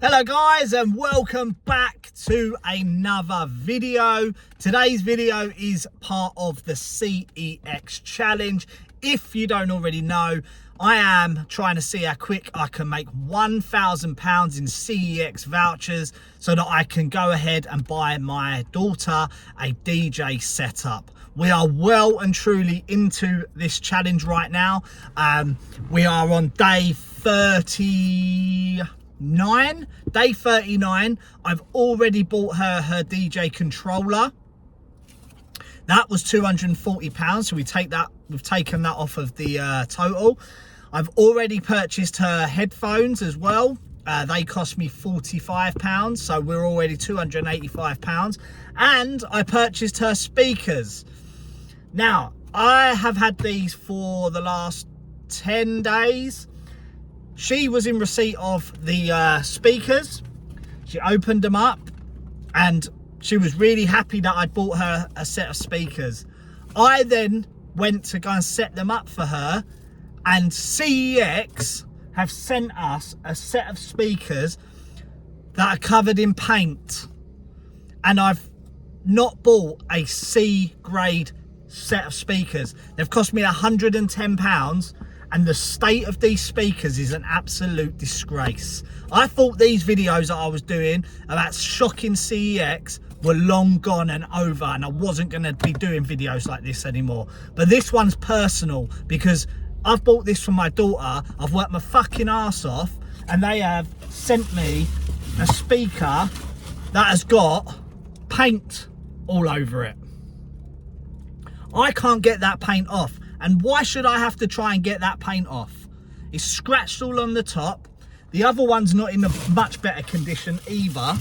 Hello guys, and welcome back to another video. Today's video is part of the CEX challenge. If you don't already know, I am trying to see how quick I can make £1,000 in CEX vouchers so that I can go ahead and buy my daughter a DJ setup. We are well and truly into this challenge right now. We are on day 39. Day 39. I've already bought her DJ controller. That was £240, so we've taken that off of the total. I've already purchased her headphones as well. They cost me £45, so we're already £285. And I purchased her speakers. Now, I have had these for the last 10 days. She was in receipt of the speakers. She opened them up and she was really happy that I'd bought her a set of speakers. I then went to go and set them up for her, and CEX have sent us a set of speakers that are covered in paint. And I've not bought a C grade set of speakers. They've cost me £110. And the state of these speakers is an absolute disgrace. I thought these videos that I was doing about shocking CEX were long gone and over, and I wasn't going to be doing videos like this anymore. But this one's personal because I've bought this for my daughter. I've worked my fucking arse off, and they have sent me a speaker that has got paint all over it. I can't get that paint off. And why should I have to try and get that paint off? It's scratched all on the top. The other one's not in a much better condition either.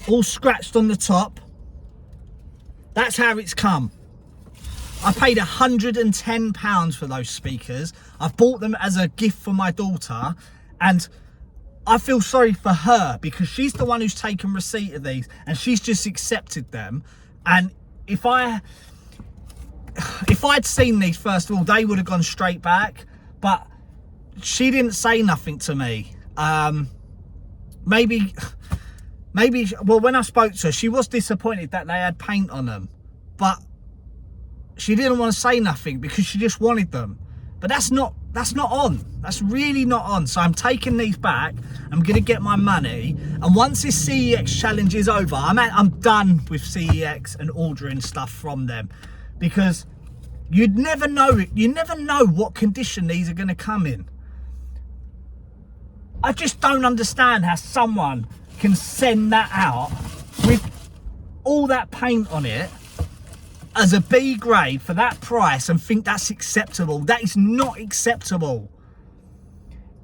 All scratched on the top. That's how it's come. I paid £110 for those speakers. I've bought them as a gift for my daughter. And I feel sorry for her because she's the one who's taken receipt of these. And she's just accepted them. And if I'd seen these, first of all, they would have gone straight back, but she didn't say nothing to me. Maybe, well, when I spoke to her, she was disappointed that they had paint on them, but she didn't want to say nothing because she just wanted them. But that's not on. That's really not on. So I'm taking these back. I'm going to get my money. And once this CEX challenge is over, I'm done with CEX and ordering stuff from them. Because you'd never know it. You never know what condition these are going to come in. I just don't understand how someone can send that out with all that paint on it as a B grade for that price and think that's acceptable. That is not acceptable.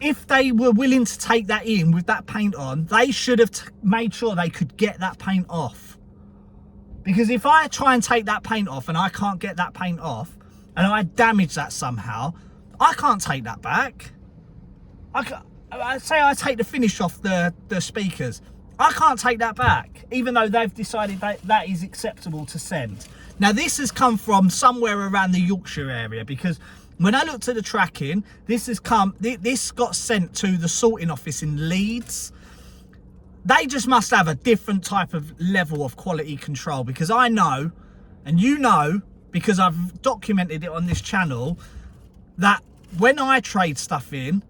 If they were willing to take that in with that paint on, they should have made sure they could get that paint off. Because if I try and take that paint off and I can't get that paint off and I damage that somehow, I can't take that back. I say I take the finish off the speakers. I can't take that back, even though they've decided that is acceptable to send. Now, this has come from somewhere around the Yorkshire area, because when I looked at the tracking, this got sent to the sorting office in Leeds. They just must have a different type of level of quality control, because I know, and you know, because I've documented it on this channel, that when I trade stuff in,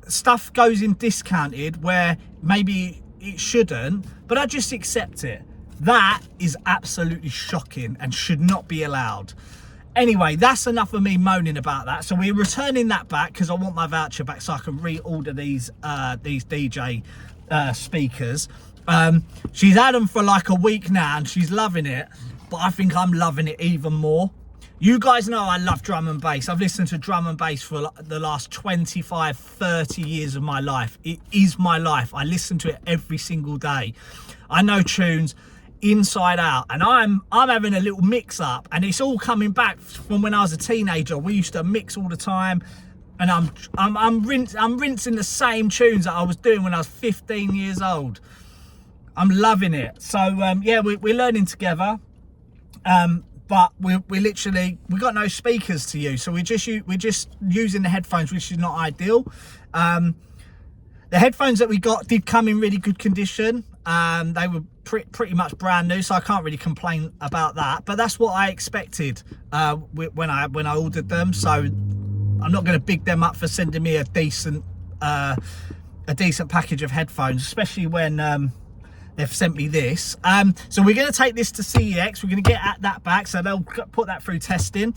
stuff goes in discounted where maybe it shouldn't, but I just accept it. That is absolutely shocking and should not be allowed. Anyway, that's enough of me moaning about that. So we're returning that back because I want my voucher back so I can reorder these DJ speakers. She's had them for like a week now and she's loving it, but I think I'm loving it even more. You guys know I love drum and bass. I've listened to drum and bass for the last 25, 30 years of my life. It is my life. I listen to it every single day. I know tunes inside out, and I'm having a little mix up, and it's all coming back from when I was a teenager. We used to mix all the time, and I'm rinsing the same tunes that I was doing when I was 15 years old. I'm loving it. So yeah, we're learning together. But we got no speakers to use, so we're just using the headphones, which is not ideal. The headphones that we got did come in really good condition. They were pretty much brand new, so I can't really complain about that. But that's what I expected when I ordered them. So I'm not going to big them up for sending me a decent package of headphones, especially when they've sent me this. So we're going to take this to CEX. We're going to get at that back, so they'll put that through testing.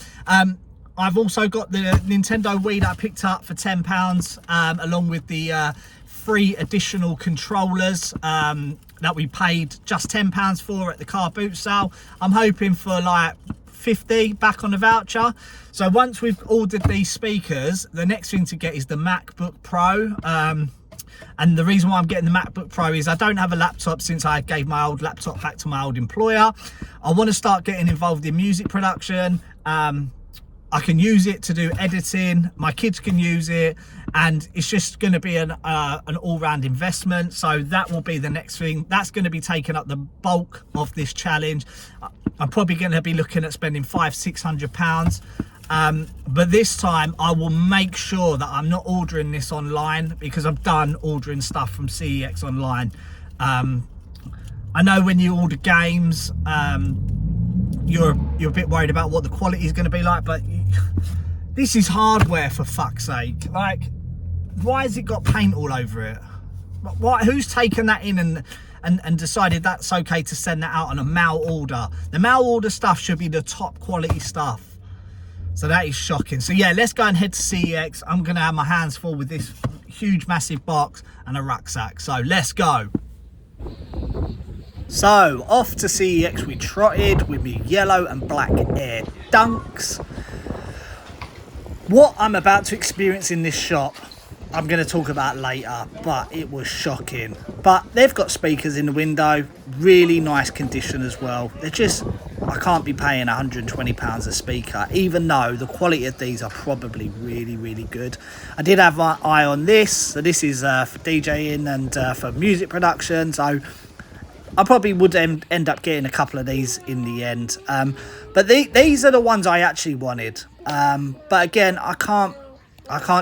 I've also got the Nintendo Wii that I picked up for £10, along with the free additional controllers that we paid just £10 for at the car boot sale. I'm hoping for like 50 back on the voucher. So once we've ordered these speakers, the next thing to get is the MacBook Pro. And the reason why I'm getting the MacBook Pro is I don't have a laptop since I gave my old laptop back to my old employer. I want to start getting involved in music production. I can use it to do editing, my kids can use it, and it's just going to be an all-round investment. So that will be the next thing. That's going to be taking up the bulk of this challenge. I'm probably going to be looking at spending £500–600. But this time I will make sure that I'm not ordering this online, because I'm done ordering stuff from CEX online. I know when you order games, you're a bit worried about what the quality is going to be like, but this is hardware, for fuck's sake. Like, why has it got paint all over it? Who's taken that in and decided that's okay to send that out on a mail order? The mail order stuff should be the top quality stuff. So that is shocking. So yeah, let's go and head to CEX. I'm going to have my hands full with this huge, massive box and a rucksack. So let's go. So off to CEX we trotted with me yellow and black Air Dunks. What I'm about to experience in this shop, I'm going to talk about later, but it was shocking. But they've got speakers in the window, really nice condition as well. They're just, I can't be paying £120 a speaker, even though the quality of these are probably really, really good. I did have my eye on this, so this is for DJing and for music production, so I probably would end up getting a couple of these in the end. But these are the ones I actually wanted. But again, I can't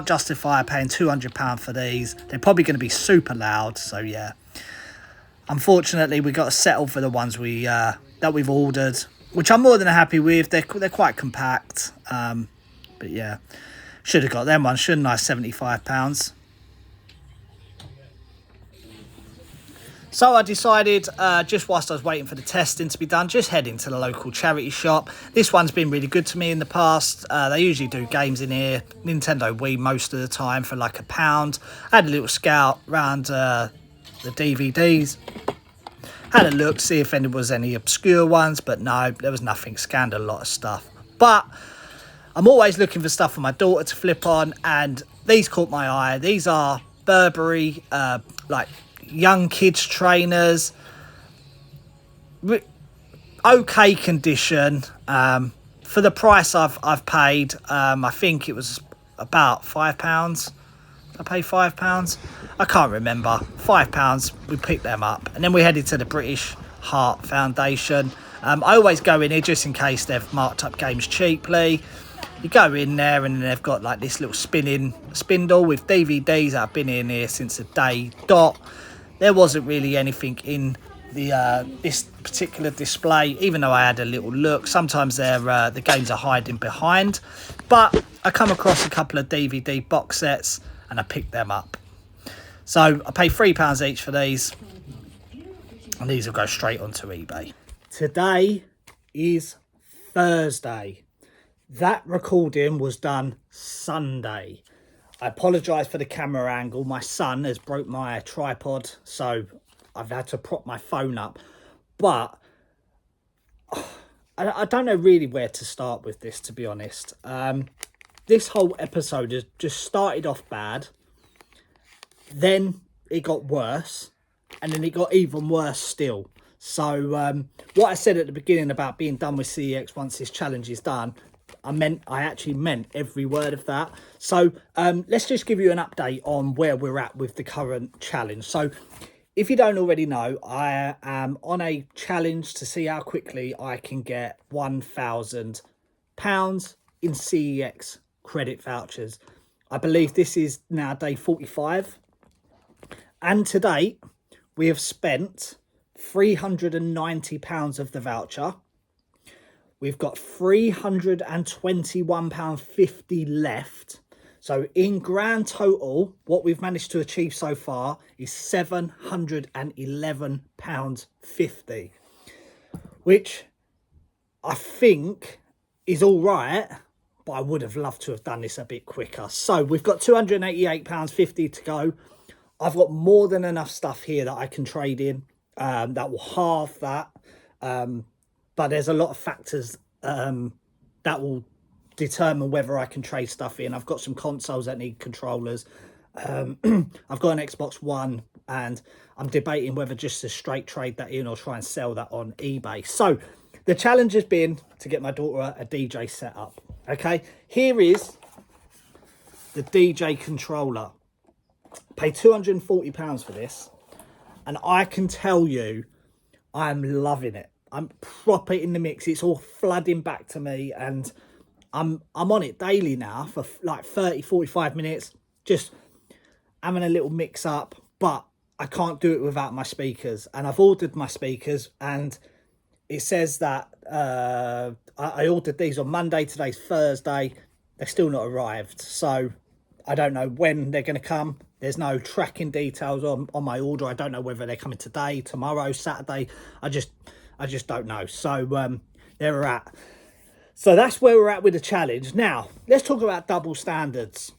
justify paying £200 for these. They're probably going to be super loud, so yeah. Unfortunately, we got to settle for the ones that we've ordered, which I'm more than happy with. They're quite compact, but yeah, should have got them ones, shouldn't I? £75. So I decided, just whilst I was waiting for the testing to be done, just heading to the local charity shop. This one's been really good to me in the past. They usually do games in here, Nintendo Wii most of the time for like £1. I had a little scout around the DVDs. Had a look, see if there was any obscure ones, but no, there was nothing. Scanned a lot of stuff. But I'm always looking for stuff for my daughter to flip on, and these caught my eye. These are Burberry, like, young kids trainers, okay condition, for the price I've paid. I think it was about £5. I paid £5, I can't remember. £5, we picked them up, and then we headed to the British Heart Foundation. I always go in here just in case they've marked up games cheaply. You go in there and they've got like this little spinning spindle with DVDs that have been in here since the day dot. There wasn't really anything in the this particular display, even though I had a little look. Sometimes the games are hiding behind. But I come across a couple of DVD box sets and I picked them up. So I paid £3 each for these. And these will go straight onto eBay. Today is Thursday. That recording was done Sunday. I apologise for the camera angle. My son has broke my tripod, so I've had to prop my phone up. But I don't know really where to start with this, to be honest. This whole episode has just started off bad. Then it got worse. And then it got even worse still. So what I said at the beginning about being done with CEX once this challenge is done, I actually meant every word of that. So let's just give you an update on where we're at with the current challenge. So if you don't already know, I am on a challenge to see how quickly I can get £1,000 in CEX credit vouchers. I believe this is now day 45. And to date, we have spent £390 of the voucher. We've got £321.50 left. So in grand total, what we've managed to achieve so far is £711.50, which I think is all right, but I would have loved to have done this a bit quicker. So we've got £288.50 to go. I've got more than enough stuff here that I can trade in that will halve that. But there's a lot of factors that will determine whether I can trade stuff in. I've got some consoles that need controllers. I've got an Xbox One, and I'm debating whether just to straight trade that in or try and sell that on eBay. So the challenge has been to get my daughter a DJ set up. Okay, here is the DJ controller. Paid £240 for this, and I can tell you I'm loving it. I'm proper in the mix. It's all flooding back to me, and I'm on it daily now for like 30-45 minutes, just having a little mix up. But I can't do it without my speakers, and I've ordered my speakers, and it says that I ordered these on Monday. Today's Thursday. They're still not arrived, so I don't know when they're going to come. There's no tracking details on my order. I don't know whether they're coming today, tomorrow, Saturday. I just don't know. So there we're at. So that's where we're at with the challenge. Now, let's talk about double standards.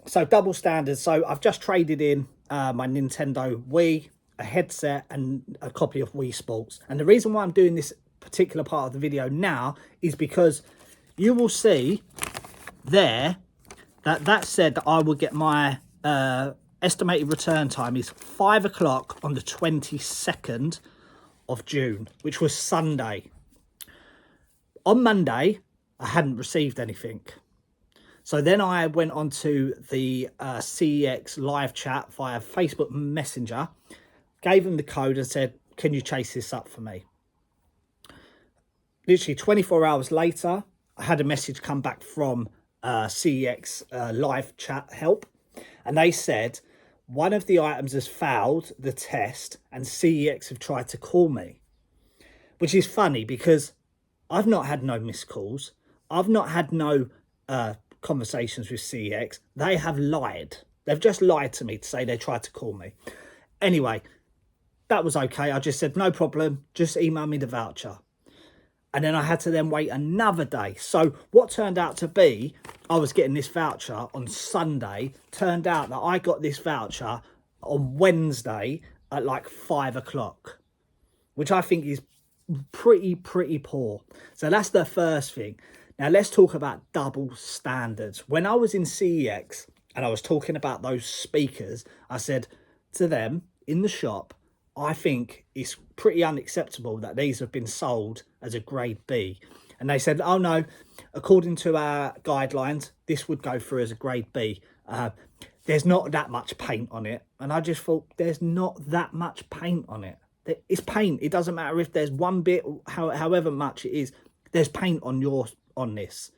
So double standards. So I've just traded in my Nintendo Wii, a headset, and a copy of Wii Sports. And the reason why I'm doing this particular part of the video now is because you will see there that said that I will get my estimated return time is 5 o'clock on the 22nd of June, which was Sunday. On Monday, I hadn't received anything. So then I went on to the CEX live chat via Facebook Messenger, gave them the code and said, can you chase this up for me? Literally 24 hours later, I had a message come back from CEX live chat help, and they said one of the items has failed the test and CEX have tried to call me, which is funny because I've not had no missed calls. I've not had no conversations with CEX. They have lied. They've just lied to me to say they tried to call me. Anyway, that was okay. I just said, no problem, just email me the voucher. And then I had to then wait another day. So what turned out to be, I was getting this voucher on Sunday. Turned out that I got this voucher on Wednesday at like 5 o'clock, which I think is pretty poor. So that's the first thing. Now let's talk about double standards. When I was in CEX and I was talking about those speakers, I said to them in the shop, I think it's pretty unacceptable that these have been sold as a grade B. And they said, oh no, according to our guidelines, this would go through as a grade B. There's not that much paint on it. And I just thought, there's not that much paint on it. It's paint. It doesn't matter if there's one bit, however much it is, there's paint on this.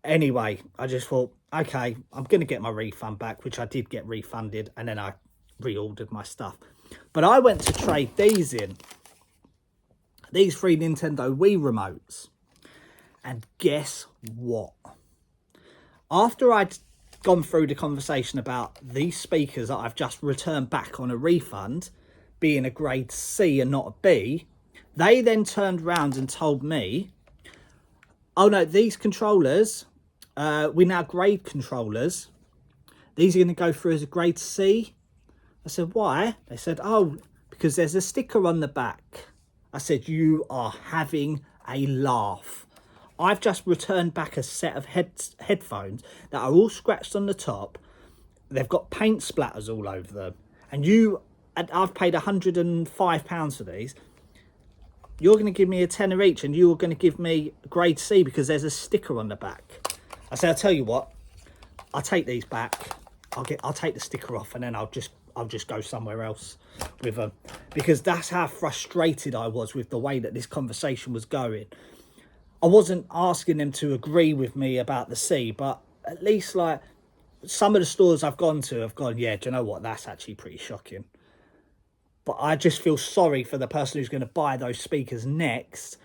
Anyway, I just thought, okay, I'm going to get my refund back, which I did get refunded. And then I reordered my stuff. But I went to trade these in. These 3 Nintendo Wii remotes. And guess what? After I'd gone through the conversation about these speakers that I've just returned back on a refund, being a grade C and not a B, they then turned around and told me, oh no, these controllers, we now grade controllers. These are going to go through as a grade C. I said, why? They said, oh, because there's a sticker on the back. I said, you are having a laugh. I've just returned back a set of headphones that are all scratched on the top. They've got paint splatters all over them. And I've paid £105 for these. You're going to give me a tenner each and you're going to give me grade C because there's a sticker on the back. I said, I'll tell you what, I'll take these back. I'll take the sticker off and then I'll just go somewhere else with them, because that's how frustrated I was with the way that this conversation was going. I wasn't asking them to agree with me about the C, but at least like some of the stores I've gone to have gone, yeah, do you know what, that's actually pretty shocking. But I just feel sorry for the person who's going to buy those speakers next,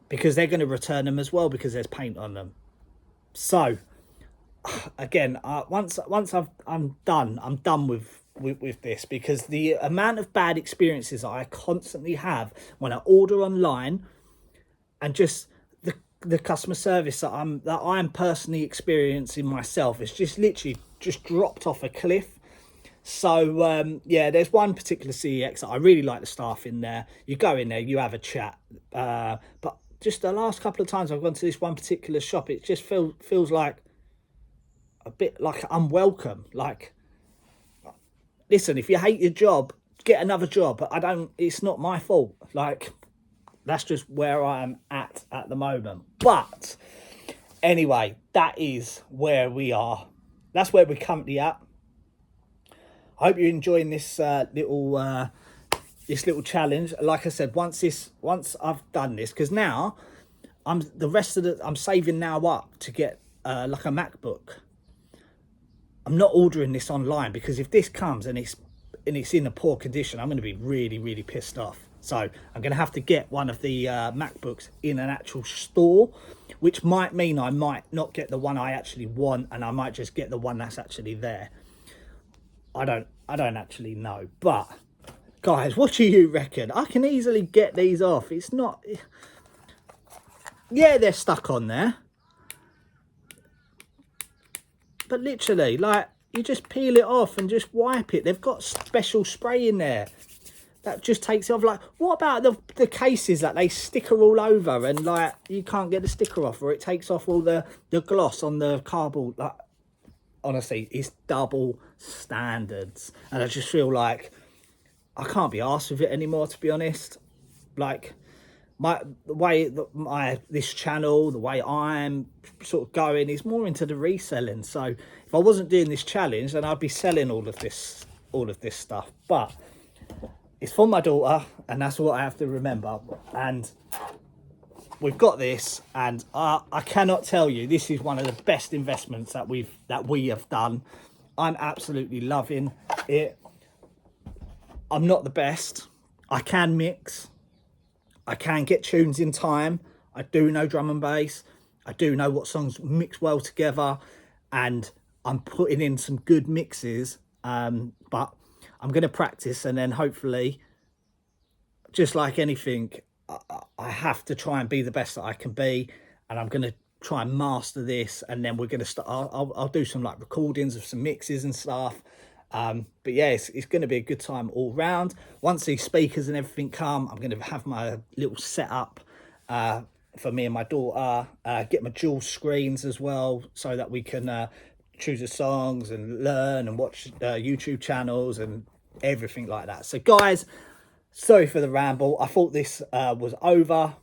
because they're going to return them as well because there's paint on them. So again, once I'm done with this, because the amount of bad experiences I constantly have when I order online, and just the customer service that I'm personally experiencing myself, is just literally just dropped off a cliff. So yeah, there's one particular CEX that I really like the staff in there. You go in there, you have a chat, but just the last couple of times I've gone to this one particular shop, it just feels like a bit like unwelcome. Like, listen, if you hate your job, get another job. It's not my fault. Like, that's just where I am at the moment. But anyway, that is where we are. That's where we're currently at. I hope you're enjoying this little challenge. Like I said, once I've done this, because now I'm saving now up to get like a MacBook. I'm not ordering this online, because if this comes and it's in a poor condition, I'm going to be really, really pissed off. So I'm going to have to get one of the MacBooks in an actual store, which might mean I might not get the one I actually want, and I might just get the one that's actually there. I don't actually know. But guys, what do you reckon? I can easily get these off. It's not, yeah, they're stuck on there, but literally, like, you just peel it off and just wipe it. They've got special spray in there that just takes it off. Like, what about the cases that they sticker all over, and like you can't get the sticker off, or it takes off all the gloss on the cardboard? Like, honestly, it's double standards, and I just feel like I can't be arsed with it anymore, to be honest. Like, this channel, the way I'm sort of going, is more into the reselling. So if I wasn't doing this challenge, then I'd be selling all of this stuff. But it's for my daughter, and that's what I have to remember. And we've got this, and I cannot tell you, this is one of the best investments that we have done. I'm absolutely loving it. I'm not the best. I can mix. I can get tunes in time. I do know drum and bass. I do know what songs mix well together, and I'm putting in some good mixes. But I'm going to practice, and then hopefully, just like anything, I have to try and be the best that I can be, and I'm going to try and master this, and then we're going to start. I'll do some like recordings of some mixes and stuff. But yeah, it's going to be a good time all round. Once these speakers and everything come, I'm going to have my little setup for me and my daughter, get my dual screens as well, so that we can choose the songs and learn and watch YouTube channels and everything like that. So guys, sorry for the ramble. I thought this was over.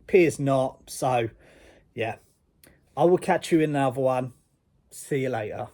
Appears not. So yeah, I will catch you in another one. See you later.